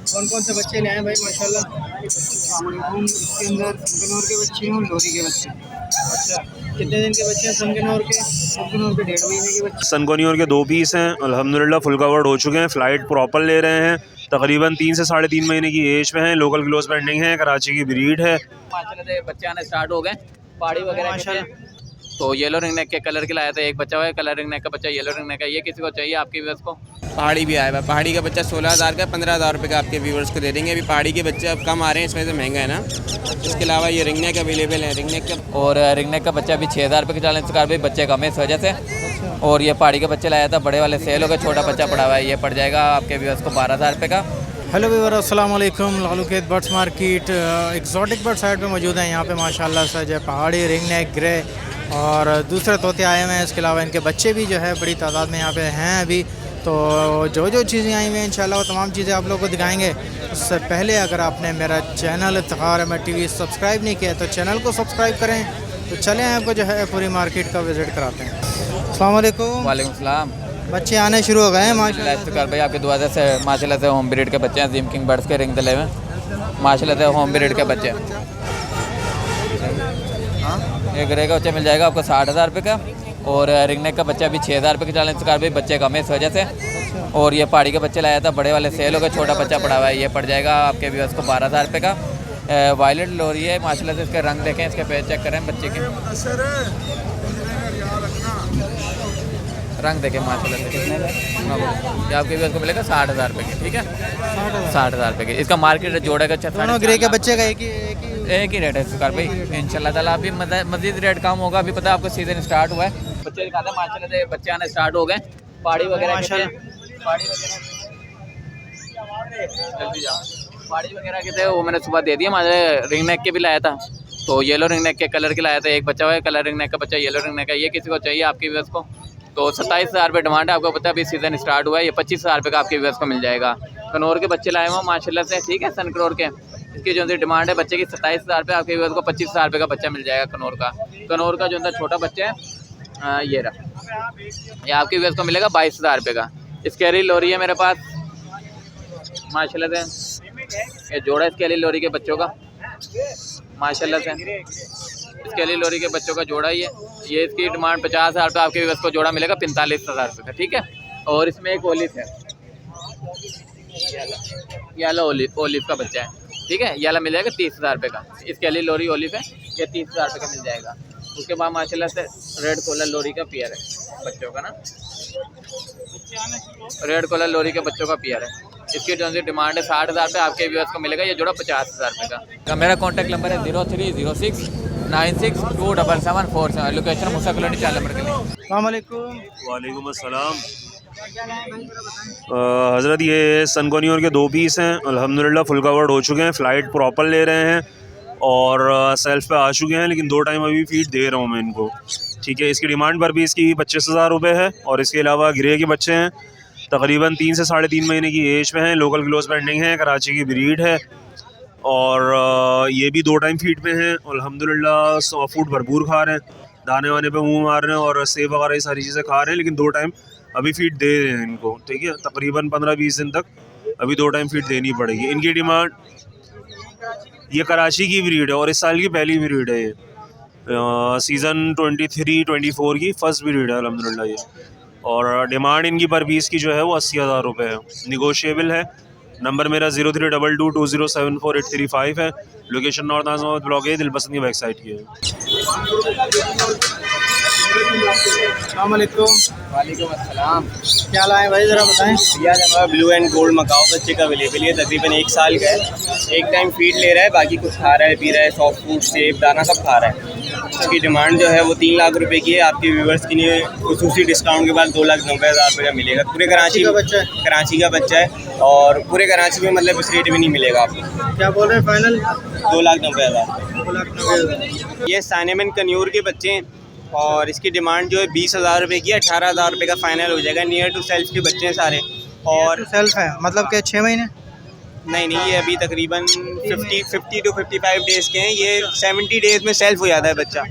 कौन कौन से बच्चे ले आए भाई माशाल्लाह? इसके अंदर सनगनौर के बच्चे हैं और लोरी के बच्चे। अच्छा, कितने दिन के बच्चे हैं सनगनौर के? सनगनौर के 1.5 महीने के बच्चे। सनगोनियोर के 2 पीस हैं, अल्हम्दुलिल्लाह फुल कवर्ड हो चुके हैं। फ़्लाइट प्रॉपर ले रहे हैं, तकरीबन 3 से 3.5 महीने की एज पे हैं। लोकल ग्लोस पेंडिंग है, कराची की ब्रीड है। माशाल्लाह बच्चे आने स्टार्ट हो गए, पहाड़ी वगैरह माशाल्लाह। तो येलो रिंग नेक के कलर के लाया था, एक बच्चा हुआ है कलर रिंग नेक का बच्चा, येलो रिंग नेक का। ये किसी को चाहिए आपके व्यूअर्स को? पहाड़ी भी आया हुआ है। पहाड़ी का बच्चा 16,000 का, 15,000 रुपये का आपके व्यूवर्स को दे देंगे। अभी पहाड़ी के बच्चे अब कम आ रहे हैं, इसमें से महंगा है ना। इसके अलावा ये रिंग नेक अवेलेबल है, रिंग नेक का। और रिंग नेक का बच्चा भी 6,000 रुपये का चैलेंज कार भाई, बच्चे कम है इस वजह से। और ये पहाड़ी के बच्चे लाया था, बड़े वाले सेल हो गए, छोटा बच्चा पड़ा हुआ है, ये पड़ जाएगा आपके व्यूअर्स को 12,000 रुपये का। हेलो व्यूअर, अस्सलाम वालेकुम। Lalukhet birds market exotic bird side पे मौजूद हैं। यहाँ पे माशाल्लाह से जो पहाड़ी, रिंग नेक, ग्रे और दूसरे तोते आए हुए हैं। इसके अलावा इनके बच्चे भी जो है बड़ी तादाद में यहाँ पे हैं अभी। तो जो चीज़ें आई हुई हैं इंशाल्लाह वो तमाम चीज़ें आप लोगों को दिखाएंगे। उससे पहले अगर आपने मेरा channel Iftikhar Ahmad TV subscribe नहीं किया तो चैनल को सब्सक्राइब करें। तो चलें आपको जो है पूरी मार्केट का विज़िट कराते हैं। अस्सलाम वालेकुम। वालेकुम सलाम। बच्चे आने शुरू हो गए हैं माशाल्लाह कार भाई, आपके दुआ से माशाल्लाह से होम ब्रीड के बच्चे हैं। जिम किंग बर्ड्स के रिंग तले में माशाल्लाह से होम ब्रीड के बच्चे। एक ग्रे का बच्चा मिल जाएगा आपको 60,000 रुपये का। और रिंग नेक का बच्चा भी 6,000 रुपये का चैलेंज कार भाई, बच्चे कम है इस वजह से। और ये पहाड़ी के बच्चे लाया था, बड़े वाले सेल हो गए, छोटा बच्चा पड़ा हुआ है, ये पड़ जाएगा आपके व्यूअर्स को 12,000 रुपये का। वायलेट लोरी है माशाल्लाह से, इसके रंग देखें, इसके पैर चेक करें बच्चे के रंग देखें माशाल्लाह से। कितने का? ये आपके व्यूअर्स को मिलेगा 60,000 रुपये के, ठीक है 60,000 रुपये के। इसका मार्केट जोड़ेगा अच्छा, दोनों ग्रे के बच्चे का एक ही रेट है इसका भाई। इंशाल्लाह ताला अभी मज़ीद रेट कम होगा। अभी पता है आपको सीजन स्टार्ट हुआ है, बच्चे दिखाते हैं माशाल्लाह से, बच्चे आने स्टार्ट हो गए। पहाड़ी वगैरह के थे वो मैंने सुबह दे दिया। मुझे रिंग नेक के भी लाया था, तो येलो रिंग नेक के कलर के लाया था, एक बच्चा हुआ है कलर रिंग नेक का बच्चा, येलो रिंग नेक का। ये किसी को चाहिए आपके व्यूअर्स को? तो 27,000 रुपये डिमांड है। आपको पता है अभी सीज़न स्टार्ट हुआ है, ये 25,000 रुपये का आपके व्यूअर्स को मिल जाएगा। कनौर के बच्चे लाए हुए माशाल्लाह से, ठीक है सन कनौर के। इसकी जो सी डिमांड है बच्चे की 27,000 रुपये, आपके व्यूअर्स को 25,000 रुपये का बच्चा मिल जाएगा कनौर का। कनौर का जो है छोटा बच्चा है ये रहा, ये आपके व्यूअर्स को मिलेगा 22,000 रुपये का। स्केरी लोरी है मेरे पास माशाल्लाह से, ये जोड़ा स्केरी लोरी के बच्चों का माशाल्लाह से। स्केली लोरी के बच्चों का जोड़ा ही है, ये इसकी डिमांड 50,000 रुपये, आपके व्यूअर्स को जोड़ा मिलेगा 45,000 रुपये का, ठीक है। और इसमें एक ओलिव है, याला ओलिव का बच्चा है, ठीक है। याला मिल जाएगा 30,000 रुपये का। स्केली लोरी ओलिव है, ये 30,000 रुपये का मिल जाएगा। उसके बाद माशाल्लाह से रेड कॉलर लोरी का पेयर है बच्चों का ना, रेड कॉलर लोरी के बच्चों का पेयर है। इसकी जो सी डिमांड है 60,000 रुपये, आपके व्यूअर्स को मिलेगा ये जोड़ा 50,000 रुपये का। मेरा कॉन्टैक्ट नंबर है 0306 962774। लोकेशन मूसा कॉलोनी 4 नंबर के लिए। अस्सलाम वालेकुम। वालेकुम अस्सलाम। हज़रत ये सनगोनियोर के 2 पीस हैं, अल्हम्दुलिल्लाह फुल कवर्ड हो चुके हैं। फ़्लाइट प्रॉपर ले रहे हैं और सेल्फ पे आ चुके हैं, लेकिन 2 टाइम अभी फीड दे रहा हूँ मैं इनको, ठीक है। इसकी डिमांड पर भी इसकी 25,000 रुपये है। और इसके अलावा ग्रे के बच्चे हैं, तकरीबन 3 से 3.5 महीने की एज पे हैं। लोकल ग्लोस पेंडिंग है, कराची की ब्रीड है। और ये भी 2 टाइम फीड पे हैं। अल्हम्दुलिल्लाह सॉफ्ट फूड भरपूर खा रहे हैं, दाने वाने पे मुँह मार रहे हैं और सेब वगैरह ये सारी चीज़ें खा रहे हैं, लेकिन 2 टाइम अभी फीड दे रहे हैं इनको, ठीक है। तकरीबन 15-20 दिन तक अभी 2 टाइम फीड देनी पड़ेगी। इनकी डिमांड, ये कराची की ब्रीड है और इस साल की पहली ब्रीड है, ये सीज़न 23-24 की फ़र्स्ट ब्रीड है अल्हम्दुलिल्लाह ये। और डिमांड इनकी पर पीस की जो है वो 80,000 रुपये है, निगोशिएबल है। नंबर मेरा 0322207485 है। लोकेशन नॉर्थ आज़माबाद ब्लॉक है, दिलपसंद की बैक साइड की है। अस्सलाम वालेकुम। वालेकुम अस्सलाम। क्या लाए भाई ज़रा बताएं। यार हमारा ब्लू एंड गोल्ड मकाओ बच्चे का अवेलेबल है, तकरीबन 1 साल का है। एक टाइम फीड ले रहा है, बाकी कुछ खा रहा है, पी रहा है, सॉफ्ट फूड, सेब, दाना सब खा रहा है। इसकी डिमांड जो है वो 3 लाख रुपए की है। आपके व्यूवर्स के लिए खुसूसी डिस्काउंट के बाद 2,90,000 रुपये का मिलेगा। पूरे कराची का बच्चा है, कराची का बच्चा है और पूरे कराची में मतलब इस रेट में नहीं मिलेगा आपको। क्या बोल रहे हैं फाइनल? 2,90,000। ये सानेमन कन्यूर के बच्चे हैं और इसकी डिमांड जो है 20,000 रुपये की है। 18,000 रुपये का फाइनल हो जाएगा। नियर टू सेल्फ के बच्चे हैं सारे। और सेल्फ है मतलब क्या 6 महीने? नहीं, ये अभी तकरीबन 50 to 55 डेज़ के हैं। ये 70 डेज़ में सेल्फ हो जाता है बच्चा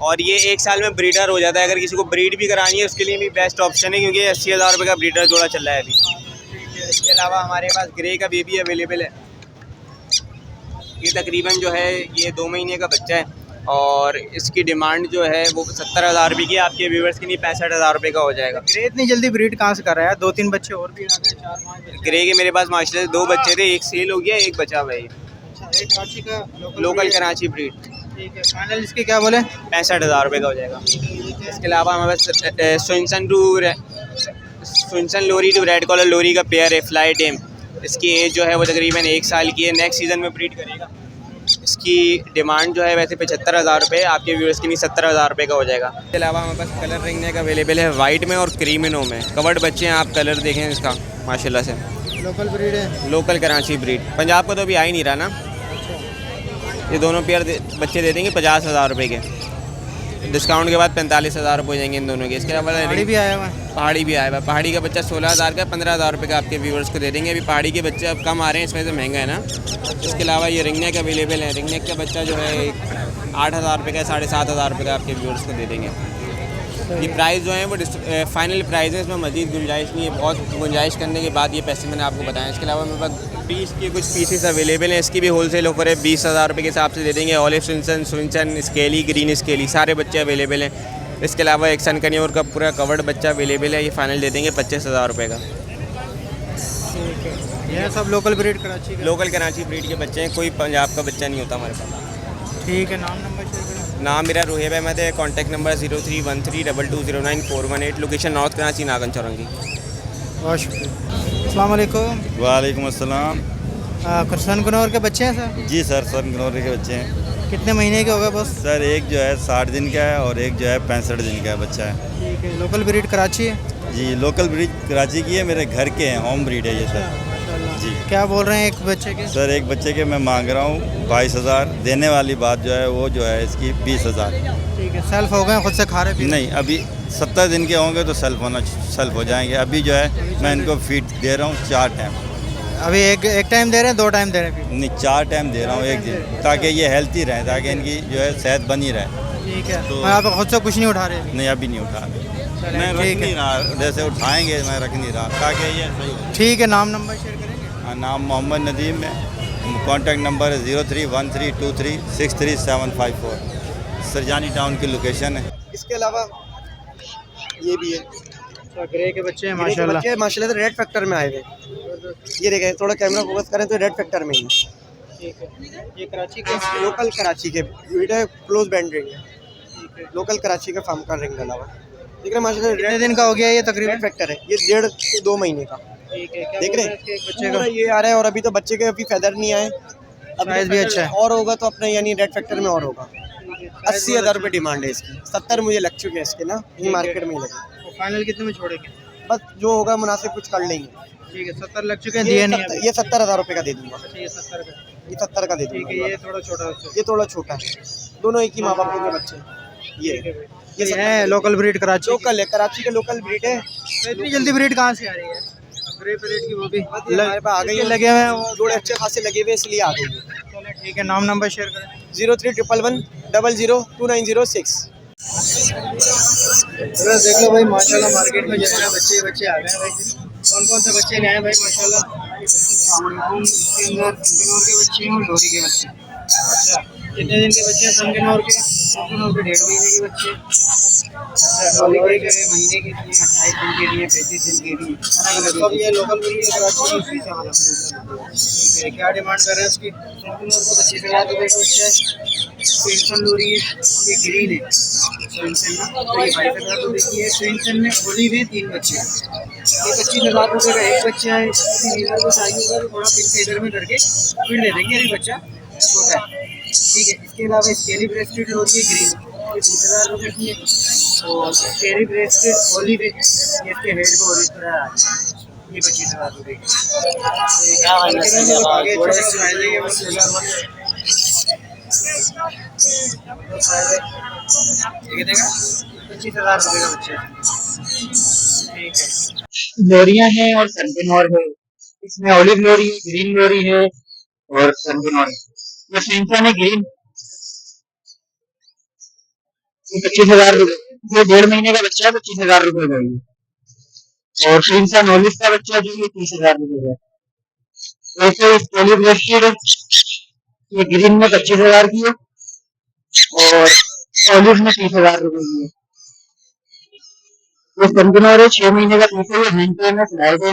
और ये 1 साल में ब्रीडर हो जाता है। अगर किसी को ब्रीड भी करानी है उसके लिए भी बेस्ट ऑप्शन है, क्योंकि 80,000 रुपये का ब्रीडर जोड़ा चल रहा है अभी। इसके अलावा हमारे पास ग्रे का बेबी अवेलेबल है। ये तकरीबन जो है ये 2 महीने का बच्चा है और इसकी डिमांड जो है वो 70,000 रुपये की है। आपके व्यूवर्स के लिए 65,000 रुपये का हो जाएगा। ग्रे इतनी जल्दी ब्रीड कहाँ से कर रहा है? 2-3 बच्चे और भी आ गए, 4-5 ग्रे के मेरे पास माशाल्लाह से 2 बच्चे थे, एक सेल हो गया, एक बचा हुआ है। अच्छा, एक कराची का लोकल कराची ब्रीड। ठीक है, फाइनल इसके क्या बोले? 65,000 रुपये का हो जाएगा। इसके अलावा हमारे पास स्विंसन लोरी टू रेड कॉलर लोरी का पेयर है, फ्लाई टेम। इसकी एज जो है वो तकरीबन 1 साल की है, नेक्स्ट सीज़न में ब्रीड करेगा। इसकी डिमांड जो है वैसे 75,000 रुपये, आपके व्यूअर्स के लिए 70,000 रुपये का हो जाएगा। इसके अलावा हमारे पास कलर रिंग नेक अवेलेबल है, वाइट में और क्रीमिनो में। कवर्ड बच्चे हैं, आप कलर देखें इसका माशाल्लाह से। लोकल ब्रीड है, लोकल कराची ब्रीड। पंजाब का तो अभी आ ही नहीं रहा ना। ये दोनों पेयर बच्चे दे देंगे 50,000 रुपये के। डिस्काउंट के बाद 45,000 रुपये हो जाएंगे इन दोनों के। इसके अलावा पहाड़ी भी आया हुआ है। पहाड़ी भी आया हुआ है। पहाड़ी का बच्चा 16,000 का, 15,000 रुपये का आपके व्यूवर्स को दे देंगे। अभी पहाड़ी के बच्चे अब कम आ रहे हैं, इसमें से महंगा है ना। इसके अलावा ये रिंग नेक अवेलेबल है। रिंग नेक का बच्चा जो है 8,000 रुपये का, 7,500 रुपये का आपके व्यूवर्स को दे देंगे। ये प्राइस जो है वो फाइनल प्राइस है, इसमें मज़ीद गुंजाइश नहीं है। बहुत गुंजाइश करने के बाद ये पैसे मैंने आपको बताया। इसके अलावा मेरे पास 20 के कुछ पीसेस अवेलेबल हैं। इसकी भी होलसेल ऑफर है, 20,000 रुपये के हिसाब से दे देंगे। ऑलिव स्विंसन स्केली, ग्रीन स्केली सारे बच्चे अवेलेबल हैं। इसके अलावा एक सन कन्योर का पूरा कवर्ड बच्चा अवेलेबल है, ये फाइनल दे देंगे 25,000 रुपये का। ठीक है, ये सब लोकल ब्रीड कराची का। लोकल कराची ब्रीड के बच्चे हैं, कोई पंजाब का बच्चा नहीं होता हमारे पास। ठीक है, नाम नंबर शेयर करें। नाम मेरा रुहेब अहमद है। Contact number 031322099418। Location north Karachi Nagan Chowrangi. बहुत शुक्रिया। अस्सलाम वालेकुम। वालेकुम अस्सलाम। सन कनौर के बच्चे हैं सर? जी सर, सन गनौरी के बच्चे हैं। कितने महीने के हो गए बस? सर एक जो है 60 दिन का है और एक जो है 65 दिन का बच्चा है। ठीक है, लोकल ब्रीड कराची है? जी लोकल ब्रीड कराची की है, मेरे घर के हैं, होम ब्रीड है ये सर। माशाल्लाह। जी क्या बोल रहे हैं एक बच्चे के? सर एक बच्चे के मैं मांग रहा हूँ 22,000। देने वाली बात जो है वो जो है इसकी 20,000। ठीक है, सेल्फ हो गए, खुद से खा रहे पी रहे? नहीं, अभी 70 दिन के होंगे तो सेल्फ हो जाएंगे। अभी जो है मैं इनको फीड दे रहा हूँ 4 टाइम। अभी एक टाइम दे रहे हैं, 2 टाइम दे रहे हैं? नहीं, 4 टाइम दे रहा हूँ एक दिन, ताकि ये हेल्थी रहे, ताकि इनकी जो है सेहत बनी रहे। ठीक है, तो- और आप खुद से कुछ नहीं उठा रहे? नहीं, अभी नहीं उठा रहे। चलें, मैं रख ठीक नहीं है। रहा, जैसे उठाएंगे मैं रख नहीं रहा, ताकि ये सही हो। ठीक है, नाम नंबर शेयर करेंगे? हाँ, नाम मोहम्मद नदीम है। कॉन्टैक्ट नंबर है 0313236754। सरजानी टाउन की लोकेशन है। इसके अलावा ये भी है, अच्छा, ग्रे के बच्चे हैं ग्रे के माशाल्लाह। बच्चे माशाल्लाह से रेड फैक्टर में आए हुए। ये देखें, थोड़ा कैमरा फोकस करें तो रेड फैक्टर में ही है। ठीक है, ये कराची के लोकल कराची के बेटा क्लोज बैंड रिंग है। लोकल कराची का फार्म का रिंग डाला हुआ है। देख रहे हैं माशाल्लाह कितने रेड दिन का हो गया ये तकरीबन? रेड फैक्टर है। ये 1.5 से 2 महीने का। ठीक है, क्या देख बोल रहे हैं हैं इसके एक बच्चे पूरा का? ये आ रहा है और अभी तो बच्चे के अभी फेदर नहीं आए। अब साइज़ भी अच्छा है। और होगा तो अपने यानी रेड फैक्टर में और होगा। 80,000 रुपये डिमांड है इसकी। 70 मुझे लग चुके हैं इसके ना, मार्केट में ही लगे। तो फाइनल कितने में छोड़ेंगे? बस जो होगा मुनासिब कुछ कर लेंगे। ठीक है, 70 लग चुके हैं, दिए नहीं अभी? ये 70,000 रुपये का दे दूंगा। अच्छा, ये 70 का। ये 70 का दे ठीक दूंगा। है, ये थोड़ा छोटा है उससे। ये थोड़ा छोटा है, दोनों एक ही माँ बाप के बच्चे हैं। ये ये है लोकल ब्रीड कराची की। लोकल है, कराची के लोकल ब्रीड है। तो इतनी जल्दी ब्रीड कहाँ से आ रही है? ग्रे ब्रीड की वो भी हमारे पास आ गई है। लगे हुए हैं वो। जोड़े अच्छे खासे लगे हुए इसलिए आ गई है। चलो ठीक है, नाम नंबर शेयर करें। 0311100206। देख लो भाई माशाल्लाह, मार्केट में जो है ना बच्चे आ गए हैं भाई। कौन से बच्चे गए हैं भाई माशाल्लाह? इसके अंदर संगनौर के बच्चे हैं और लोरी के बच्चे। अच्छा, कितने दिन के बच्चे हैं संगनौर के? संगनौर के 1.5 महीने के बच्चे। अच्छा, लोरी के महीने के लिए, 28 दिन के लिए, 35 दिन के लिए। सब ये लोकल ब्रीड है कराची की। ठीक है, क्या डिमांड कर रहे हैं इसकी? संगनौर को 25,000 रुपये का बच्चा है। स्विंसन लोरी है, ये ग्रीन है। स्विंसन ना, तो ये 22,000 रुपये की है। स्विंसन में होली में 3 बच्चे हैं। ये 25,000 रुपये का एक बच्चा है। किसी लीडर को चाहिए होगा तो थोड़ा पिन फेडर में करके फिर दे देंगे, अभी बच्चा छोटा है। ठीक है, इसके अलावा स्केली ब्रेस्टेड होती है ग्रीन, ये 20,000 रुपये की है। और स्केली ब्रेस्टेड होली में ये इसके हेड को और इस तरह आ जाए, ये 25,000 रुपये की। आगे छोटे स्माइली के बस ठीक है, देगा 25,000 रुपये का बच्चा है। ठीक है, लोरियां हैं और सनगनौर है। इसमें ऑलिव लोरी है, ग्रीन लोरी है और सनगनौर है। ये स्विंसन है ग्रीन, ये 25,000 रुपये। ये 1.5 महीने का बच्चा है, 25,000 रुपये का ये। और स्विंसन ऑलिव का बच्चा जो ये 30,000 रुपये का है। ऐसे स्टोली ब्रेस्टेड ये ग्रीन में 25,000 की है और ऑलिव में 30,000 रुपए की है। ये कंटेनर है 6 महीने का पीस है, ये हैंड में फ्लाइट है,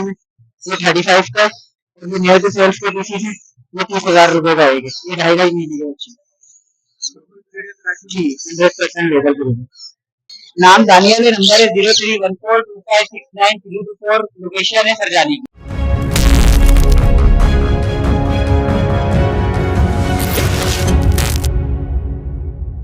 ये 35 का और ये नियर टू सेल्स के पीसेस है, ये 30,000 रुपए का आएगा। ये 2.5 महीने का बच्चे जी 100% लेवल पे है। नाम दानियल है, नंबर है 03142569 लोकेशन है सरजानी की।